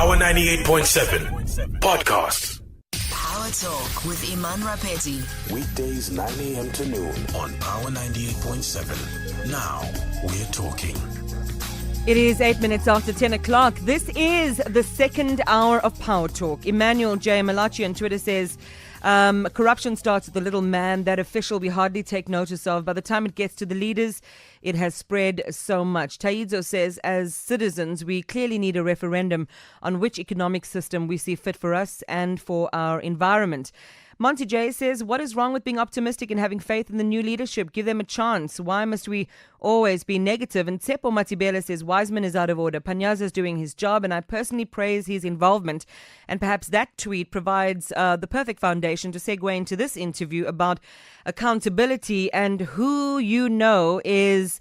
Power 98.7 Podcasts. Power Talk with Iman Rappetti. Weekdays 9 a.m. to noon on Power 98.7. Now we're talking. It is 8 minutes after 10 o'clock. This is the second hour of Power Talk. Emmanuel J. Malachi on Twitter says, corruption starts with the little man. That official we hardly take notice of. By the time it gets to the leaders, it has spread so much. Taizo says, as citizens, we clearly need a referendum on which economic system we see fit for us and for our environment. Monty J says, what is wrong with being optimistic and having faith in the new leadership? Give them a chance. Why must we always be negative? And Tsepo Matibela says, Wiseman is out of order. Panyaza is doing his job, and I personally praise his involvement. And perhaps that tweet provides the perfect foundation to segue into this interview about accountability and who you know is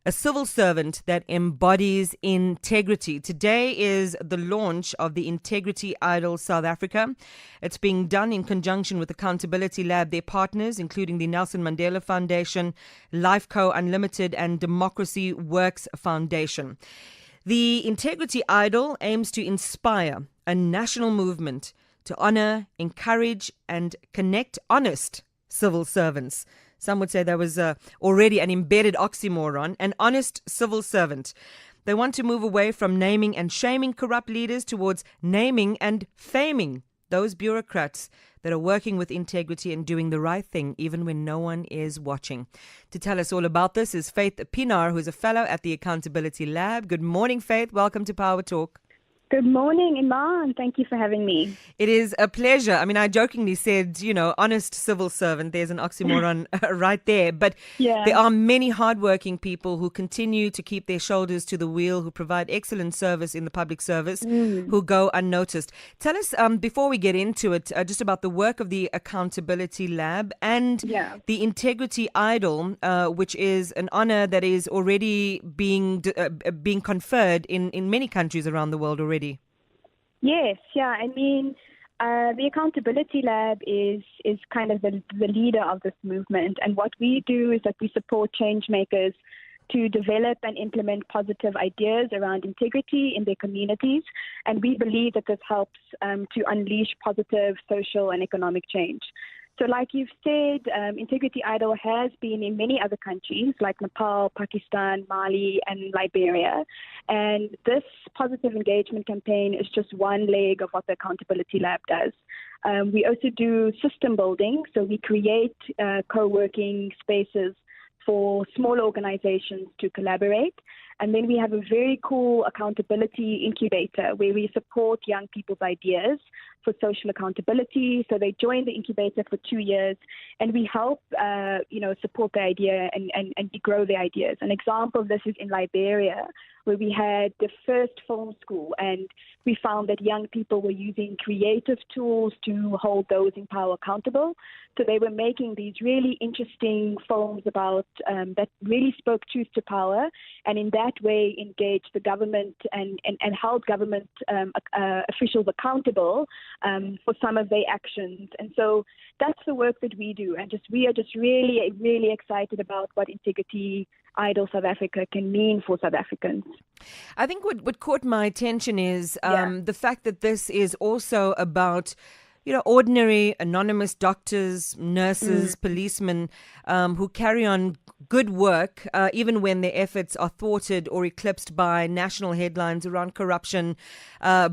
a civil servant that embodies integrity. Today is the launch of the Integrity Idol South Africa. It's being done in conjunction with Accountability Lab, their partners, including the Nelson Mandela Foundation, Lifeco Unlimited, and Democracy Works Foundation. The Integrity Idol aims to inspire a national movement to honor, encourage, and connect honest civil servants. Some would say there was already an embedded oxymoron, an honest civil servant. They want to move away from naming and shaming corrupt leaders towards naming and faming those bureaucrats that are working with integrity and doing the right thing even when no one is watching. To tell us all about this is Faith Pienaar, who's a fellow at the Accountability Lab. Good morning, Faith. Welcome to Power Talk. Good morning, Aman. Thank you for having me. It is a pleasure. I mean, I jokingly said, honest civil servant. There's an oxymoron right there. But There are many hardworking people who continue to keep their shoulders to the wheel, who provide excellent service in the public service, who go unnoticed. Tell us, before we get into it, just about the work of the Accountability Lab and the Integrity Idol, which is an honor that is already being conferred in many countries around the world already. Yes, I mean, the Accountability Lab is kind of the leader of this movement. And what we do is that we support change makers to develop and implement positive ideas around integrity in their communities. And we believe that this helps to unleash positive social and economic change. So like you've said, Integrity Idol has been in many other countries like Nepal, Pakistan, Mali, and Liberia. And this positive engagement campaign is just one leg of what the Accountability Lab does. We also do system building. So we create co-working spaces for small organizations to collaborate. And then we have a very cool accountability incubator where we support young people's ideas for social accountability. So they join the incubator for 2 years, and we help, support the idea and grow the ideas. An example of this is in Liberia, where we had the first film school, and we found that young people were using creative tools to hold those in power accountable. So they were making these really interesting films about that really spoke truth to power, and in that way engaged the government and held government officials accountable for some of their actions. And so that's the work that we do, and we are just really, really excited about what Integrity Idol South Africa can mean for South Africans. I think what caught my attention is the fact that this is also about ordinary anonymous doctors, nurses, policemen who carry on good work even when their efforts are thwarted or eclipsed by national headlines around corruption,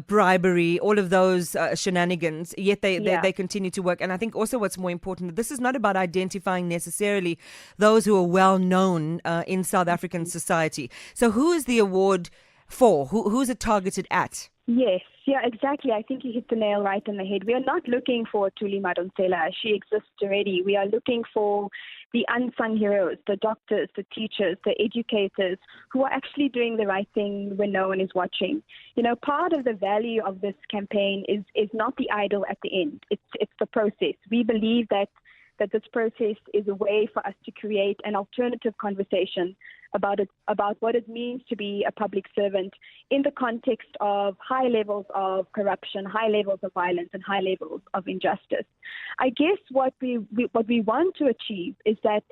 bribery, all of those shenanigans, yet they continue to work. And I think also what's more important, this is not about identifying necessarily those who are well known in South African society. So who is the award for? Who's it targeted at? Yes, exactly. I think you hit the nail right on the head. We are not looking for Thuli Madonsela. She exists already. We are looking for the unsung heroes, the doctors, the teachers, the educators who are actually doing the right thing when no one is watching. Part of the value of this campaign is not the idol at the end. It's the process. We believe that this process is a way for us to create an alternative conversation about what it means to be a public servant in the context of high levels of corruption, high levels of violence, and high levels of injustice. I guess what we want to achieve is that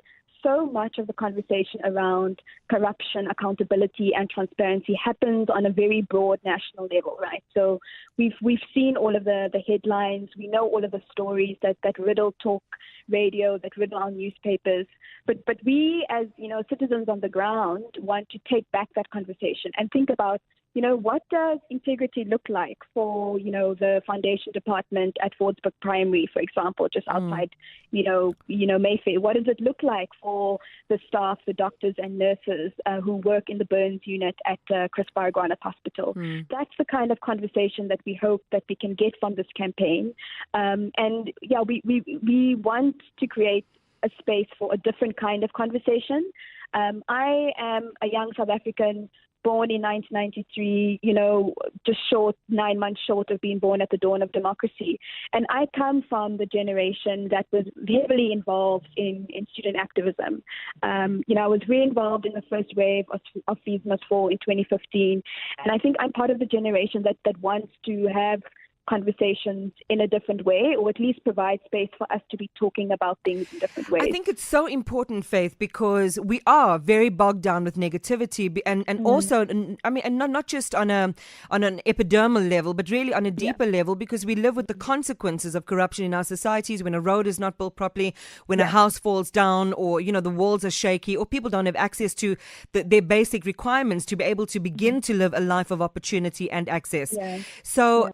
so much of the conversation around corruption, accountability, and transparency happens on a very broad national level, right? So we've seen all of the headlines. We know all of the stories that riddle talk radio, that riddle our newspapers. But we, as citizens on the ground, want to take back that conversation and think about, what does integrity look like for, the foundation department at Fordsburg Primary, for example, just outside, Mayfair? What does it look like for the staff, the doctors and nurses who work in the burns unit at Chris Baragwanath Hospital? That's the kind of conversation that we hope that we can get from this campaign. We want to create a space for a different kind of conversation. I am a young South African born in 1993, just 9 months short of being born at the dawn of democracy. And I come from the generation that was heavily involved in student activism. I was really involved in the first wave of Fees Must Fall in 2015. And I think I'm part of the generation that wants to have conversations in a different way, or at least provide space for us to be talking about things in different ways. I think it's so important, Faith, because we are very bogged down with negativity, and also, I mean, and not just on an epidermal level, but really on a deeper level, because we live with the consequences of corruption in our societies. When a road is not built properly, when a house falls down, or the walls are shaky, or people don't have access to their basic requirements to be able to begin to live a life of opportunity and access. So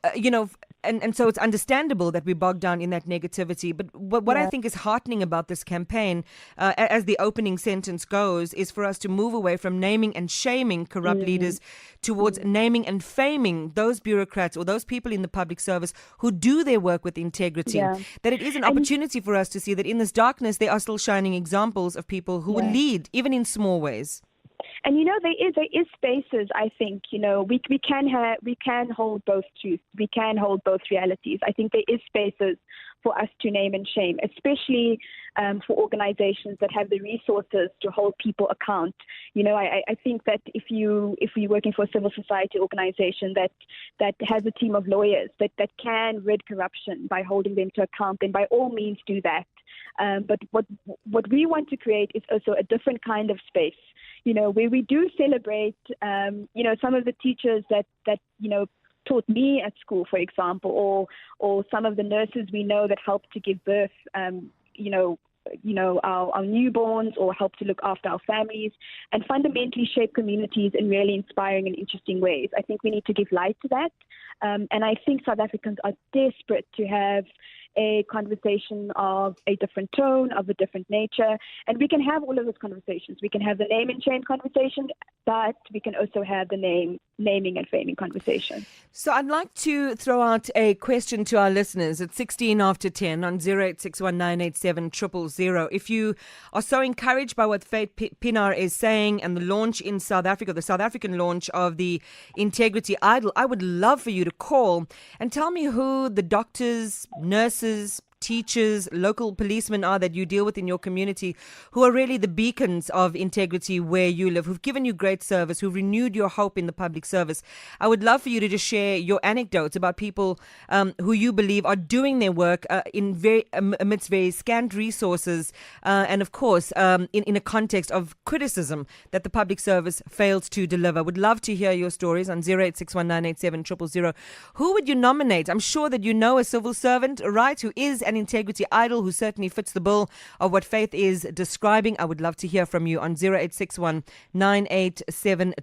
And so it's understandable that we're bogged down in that negativity. But what I think is heartening about this campaign, as the opening sentence goes, is for us to move away from naming and shaming corrupt leaders towards naming and faming those bureaucrats or those people in the public service who do their work with integrity. That it is an opportunity for us to see that in this darkness, there are still shining examples of people who will lead, even in small ways. And there is spaces. I think we can hold both truths. We can hold both realities. I think there is spaces for us to name and shame, especially for organizations that have the resources to hold people account. I think that if you're working for a civil society organization that has a team of lawyers that can rid corruption by holding them to account, then by all means do that. But what we want to create is also a different kind of space, where we do celebrate, some of the teachers that taught me at school, for example, or some of the nurses we know that help to give birth, our newborns, or help to look after our families, and fundamentally shape communities in really inspiring and interesting ways. I think we need to give light to that. And I think South Africans are desperate to have a conversation of a different tone, of a different nature. And we can have all of those conversations. We can have the name and shame conversation, but we can also have the naming and faming conversation. So I'd like to throw out a question to our listeners at 16 after 10 on 0861987000. If you are so encouraged by what Faith Pienaar is saying and the launch in South Africa, the South African launch of the Integrity Idol, I would love for you to call and tell me who the doctors, nurses, teachers, local policemen are that you deal with in your community, who are really the beacons of integrity where you live, who've given you great service, who've renewed your hope in the public service. I would love for you to just share your anecdotes about people who you believe are doing their work amidst very scant resources, and of course in a context of criticism that the public service failed to deliver. Would love to hear your stories on 0861987000. Who would you nominate? I'm sure that you know a civil servant, right, who is an integrity idol, who certainly fits the bill of what Faith is describing. I would love to hear from you on 0861 987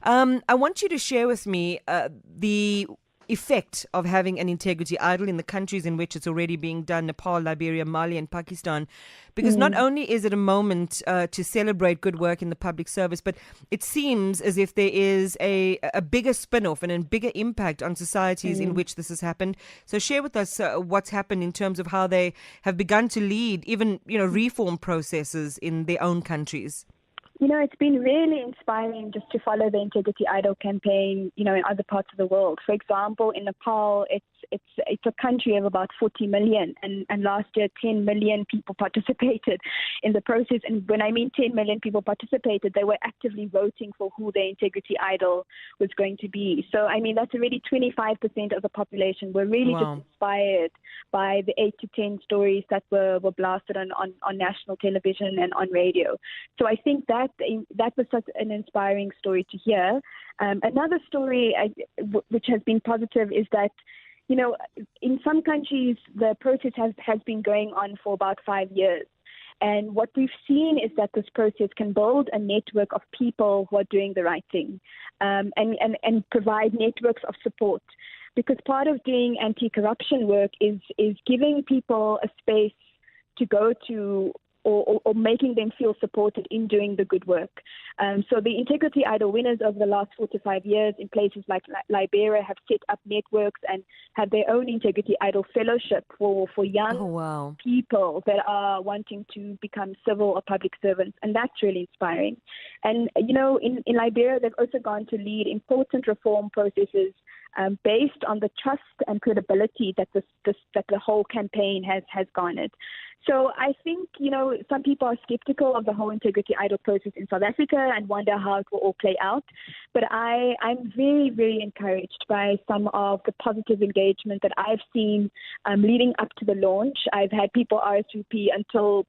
I want you to share with me the effect of having an integrity idol in the countries in which it's already being done: Nepal, Liberia, Mali and Pakistan. Because not only is it a moment to celebrate good work in the public service, but it seems as if there is a bigger spin-off and a bigger impact on societies in which this has happened. So share with us what's happened in terms of how they have begun to lead even reform processes in their own countries. It's been really inspiring just to follow the Integrity Idol campaign, in other parts of the world. For example, in Nepal, it's a country of about 40 million, and last year 10 million people participated in the process. And when I mean 10 million people participated, they were actively voting for who the Integrity Idol was going to be. So, that's already 25% of the population were really just inspired by the 8 to 10 stories that were blasted on national television and on radio. So I think that was such an inspiring story to hear. Another story which has been positive is that, in some countries, the process has been going on for about 5 years. And what we've seen is that this process can build a network of people who are doing the right thing, and provide networks of support. Because part of doing anti-corruption work is giving people a space to go to, or making them feel supported in doing the good work. So the Integrity Idol winners over the last 4 to 5 years in places like Liberia have set up networks and have their own Integrity Idol fellowship for young people that are wanting to become civil or public servants. And that's really inspiring. And, in Liberia, they've also gone to lead important reform processes based on the trust and credibility that that the whole campaign has garnered. So I think, some people are skeptical of the whole Integrity Idol process in South Africa and wonder how it will all play out. But I'm very, very encouraged by some of the positive engagement that I've seen leading up to the launch. I've had people RSVP until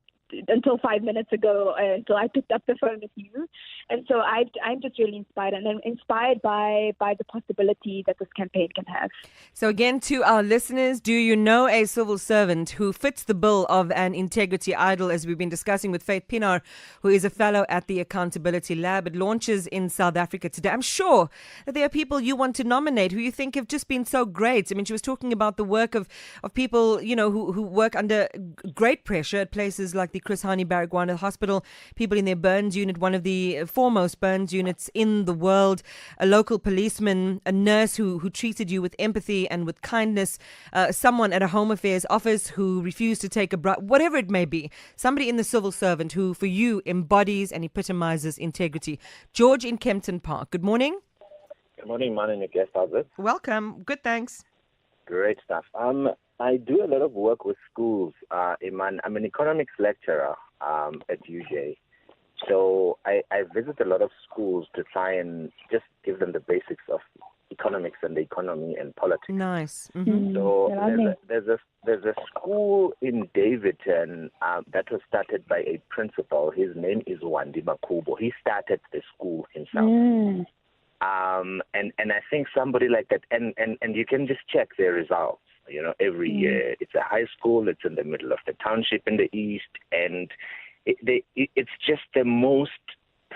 5 minutes ago, until I picked up the phone with you. And so I'm just really inspired, and I'm inspired by the possibility that this campaign can have. So again, to our listeners, do you know a civil servant who fits the bill of an Integrity Idol, as we've been discussing with Faith Pienaar, who is a fellow at the Accountability Lab? It launches in South Africa today. I'm sure that there are people you want to nominate who you think have just been so great. She was talking about the work of people, who work under great pressure at places like the Chris Hani Baragwanath Hospital, people in their burns unit, one of the foremost burns units in the world, a local policeman, a nurse who treated you with empathy and with kindness, someone at a Home Affairs office who refused to take a bribe, whatever it may be, somebody in the civil servant who for you embodies and epitomizes integrity. George in Kempton Park, good morning. Good morning, man, and your guest, Albert. Welcome. Good, thanks. Great stuff. I do a lot of work with schools, Iman. I'm an economics lecturer at UJ. So I visit a lot of schools to try and just give them the basics of economics and the economy and politics. Nice. Mm-hmm. So there's a school in Davidton that was started by a principal. His name is Wandi Makubo. He started the school himself. And I think somebody like that, and you can just check their results, every year. It's a high school, it's in the middle of the township in the east, and it's just the most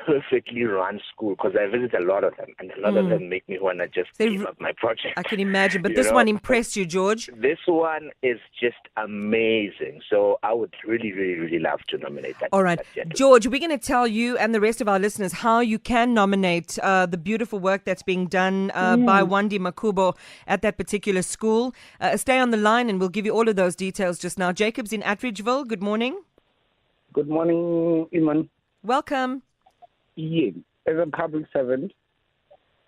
perfectly run school, because I visit a lot of them, and a lot of them make me want to just give up my project. I can imagine, but this one impressed you, George? This one is just amazing. So I would really, really, really love to nominate that. All right. George, we're going to tell you and the rest of our listeners how you can nominate the beautiful work that's being done by Wandi Makubo at that particular school. Stay on the line and we'll give you all of those details just now. Jacob's in Atteridgeville. Good morning. Good morning, Iman. Welcome. Yeah, as a public servant,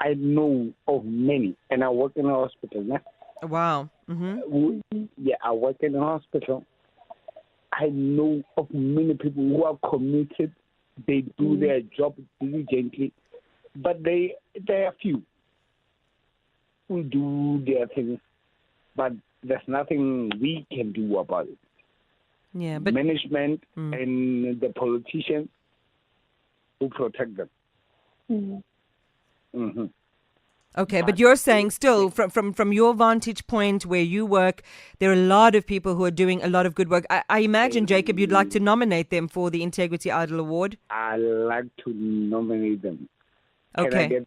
I know of many, and I work in a hospital. Wow. Mm-hmm. Yeah, I work in a hospital. I know of many people who are committed. They do their job diligently, but there are few who do their things, but there's nothing we can do about it. Yeah, but management and the politicians who protect them. Okay, but you're saying still, from your vantage point where you work, there are a lot of people who are doing a lot of good work. I imagine, Jacob, you'd like to nominate them for the Integrity Idol Award? I like to nominate them. Okay.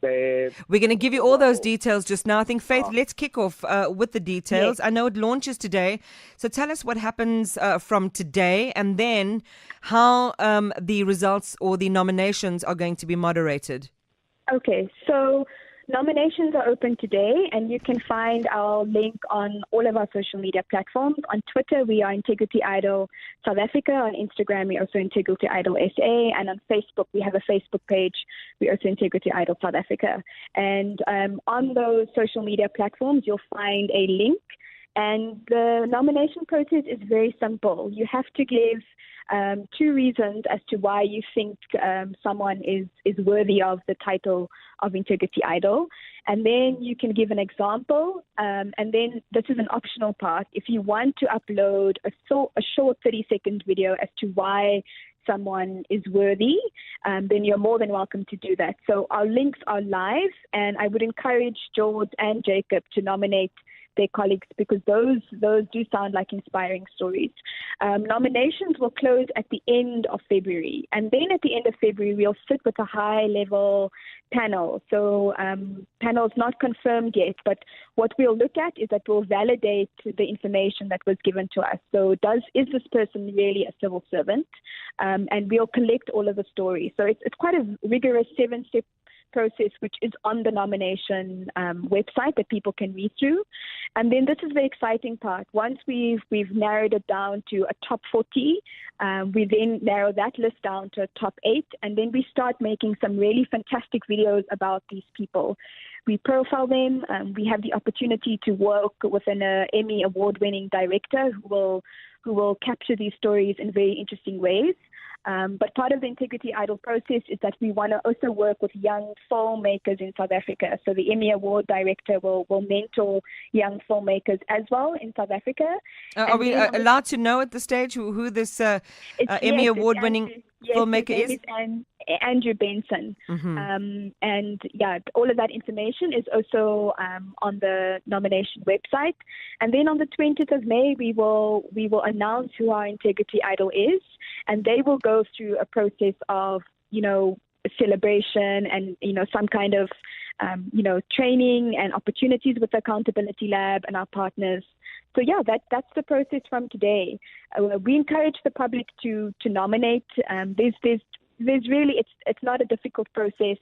We're going to give you all those details just now. I think, Faith, let's kick off with the details. Yes. I know it launches today. So tell us what happens from today and then how the results or the nominations are going to be moderated. Okay. So Nominations are open today, and you can find our link on all of our social media platforms. On Twitter, we are Integrity Idol South Africa. On Instagram, we are also Integrity Idol SA. And on Facebook, we have a Facebook page. We are also Integrity Idol South Africa. And on those social media platforms, you'll find a link. And the nomination process is very simple. You have to give 2 reasons as to why you think someone is worthy of the title of Integrity Idol. And then you can give an example. And then this is an optional part. If you want to upload a short 30-second video as to why someone is worthy, then you're more than welcome to do that. So our links are live, and I would encourage George and Jacob to nominate their colleagues, because those do sound like inspiring stories. Nominations will close at the end of February, and then at the end of February we'll sit with a high-level panel. So panel's not confirmed yet, but what we'll look at is that we'll validate the information that was given to us. So is this person really a civil servant? And we'll collect all of the stories. So it's quite a rigorous 7-step process, which is on the nomination website that people can read through. And then this is the exciting part. Once we've narrowed it down to a top 40, we then narrow that list down to a top 8, and then we start making some really fantastic videos about these people. We profile them. We have the opportunity to work with an Emmy award-winning director who will capture these stories in very interesting ways. But part of the Integrity Idol process is that we want to also work with young filmmakers in South Africa. So the Emmy Award director will mentor young filmmakers as well in South Africa. Are we allowed to know at this stage who this Emmy Award-winning filmmaker is? And Andrew Benson. Mm-hmm. And yeah, all of that information is also on the nomination website. And then on the 20th of May, we will announce who our Integrity Idol is, and they will go through a process of, celebration and, some kind of, training and opportunities with the Accountability Lab and our partners. So yeah, that's the process from today. We encourage the public to nominate. There's really, it's not a difficult process.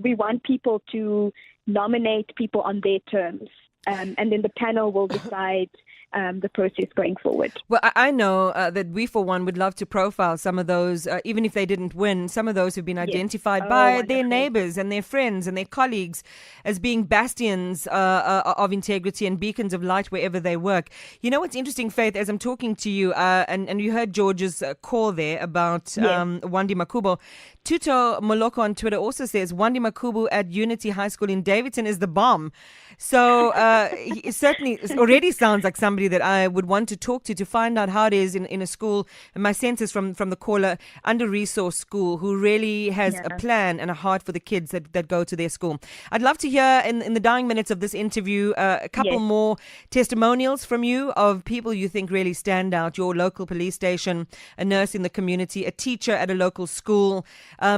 We want people to nominate people on their terms, and then the panel will decide the process going forward. Well, I know that we, for one, would love to profile some of those, even if they didn't win, some of those who've been identified by wonderful. their neighbors and their friends and their colleagues as being bastions of integrity and beacons of light wherever they work. You know what's interesting, Faith, as I'm talking to you, and you heard George's call there about Wandi Makubo. Tuto Moloko on Twitter also says, Wandi Makubo at Unity High School in Davidson is the bomb. So it certainly already sounds like somebody that I would want to talk to find out how it is in a school. And my sense is from the caller, under-resourced school, who really has a plan and a heart for the kids that go to their school. I'd love to hear in the dying minutes of this interview a couple more testimonials from you of people you think really stand out. Your local police station, a nurse in the community, a teacher at a local school,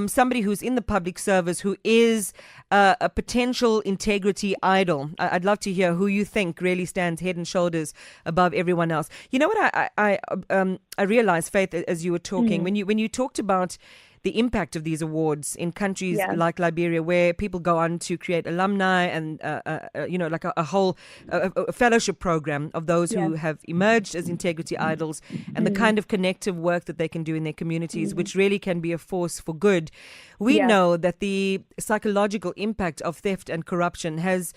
somebody who's in the public service who is a potential integrity idol. I'd love to hear who you think really stands head and shoulders above everyone else. You know what I realized, Faith, as you were talking, when you talked about the impact of these awards in countries like Liberia, where people go on to create alumni and like a whole fellowship program of those who have emerged as integrity idols, and the kind of connective work that they can do in their communities, which really can be a force for good. We know that the psychological impact of theft and corruption has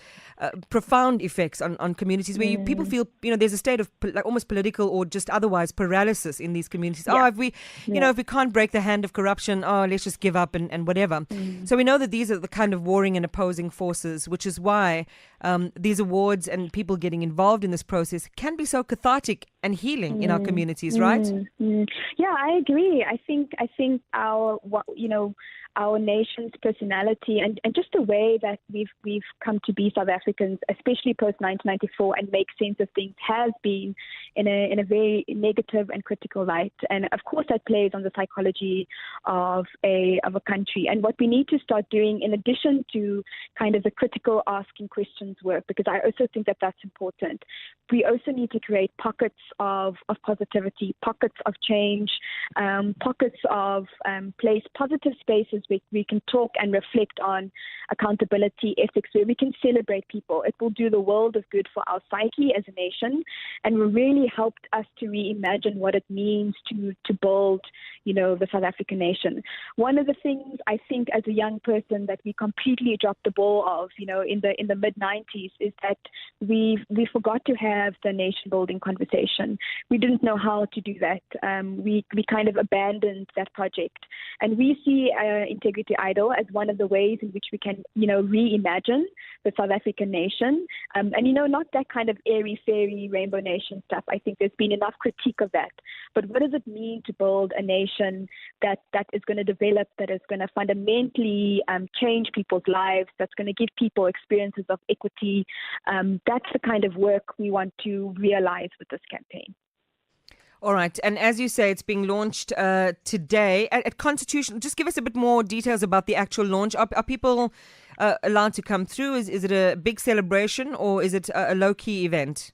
profound effects on communities where people feel, there's a state of like almost political or just otherwise paralysis in these communities. If we can't break the hand of corruption, let's just give up and whatever. So we know that these are the kind of warring and opposing forces, which is why these awards and people getting involved in this process can be so cathartic and healing in our communities, right? Yeah, I agree. I think our nation's personality and just the way that we've come to be South Africans, especially post 1994, and make sense of things, has been in a very negative and critical light. And of course, that plays on the psychology of a country. And what we need to start doing, in addition to kind of the critical asking questions work, because I also think that that's important, we also need to create pockets of positivity, pockets of change, pockets of positive spaces where we can talk and reflect on accountability, ethics, where we can celebrate people. It will do the world of good for our psyche as a nation, and will really help us to reimagine what it means to build, the South African nation. One of the things I think as a young person that we completely dropped the ball of, in the mid-90s, is that we forgot to have the nation-building conversation. We didn't know how to do that. We kind of abandoned that project. And we see Integrity Idol as one of the ways in which we can, reimagine the South African nation. And, not that kind of airy-fairy rainbow nation stuff. I think there's been enough critique of that. But what does it mean to build a nation that is going to develop, that is going to fundamentally change people's lives, that's going to give people experiences of equity? That's the kind of work we want to realize with this campaign. All right. And as you say, it's being launched today at Constitution. Just give us a bit more details about the actual launch. Are people allowed to come through? Is it a big celebration, or is it a low-key event?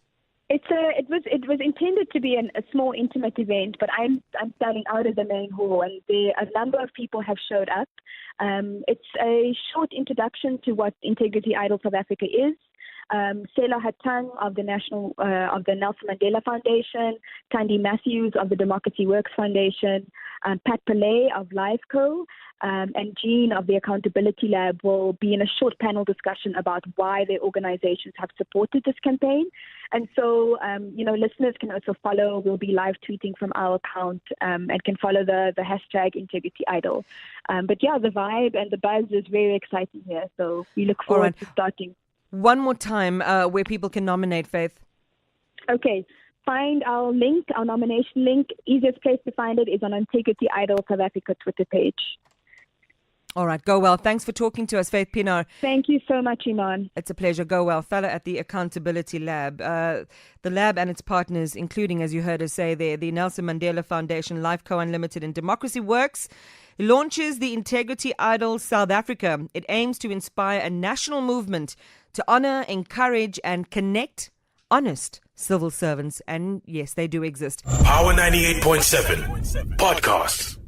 It was intended to be a small, intimate event, but I'm starting out of the main hall, and a number of people have showed up. It's a short introduction to what Integrity Idol South Africa is. Sela Hatang of the Nelson Mandela Foundation, Kandi Matthews of the Democracy Works Foundation, Pat Pillay of LiveCo, and Jean of the Accountability Lab will be in a short panel discussion about why their organizations have supported this campaign. And so, listeners can also follow. We'll be live tweeting from our account and can follow the hashtag Integrity Idol. But yeah, the vibe and the buzz is very exciting here. So we look forward to starting. One more time, where people can nominate, Faith. Okay. Find our link, our nomination link. Easiest place to find it is on Integrity Idol South Africa Twitter page. All right. Go well. Thanks for talking to us, Faith Pienaar. Thank you so much, Iman. It's a pleasure. Go well. Fellow at the Accountability Lab. The lab and its partners, including, as you heard us say there, the Nelson Mandela Foundation, LiveCo Unlimited and Democracy Works, launches the Integrity Idol South Africa. It aims to inspire a national movement to honor, encourage and connect honest civil servants. And yes, they do exist. Power 98.7 podcasts.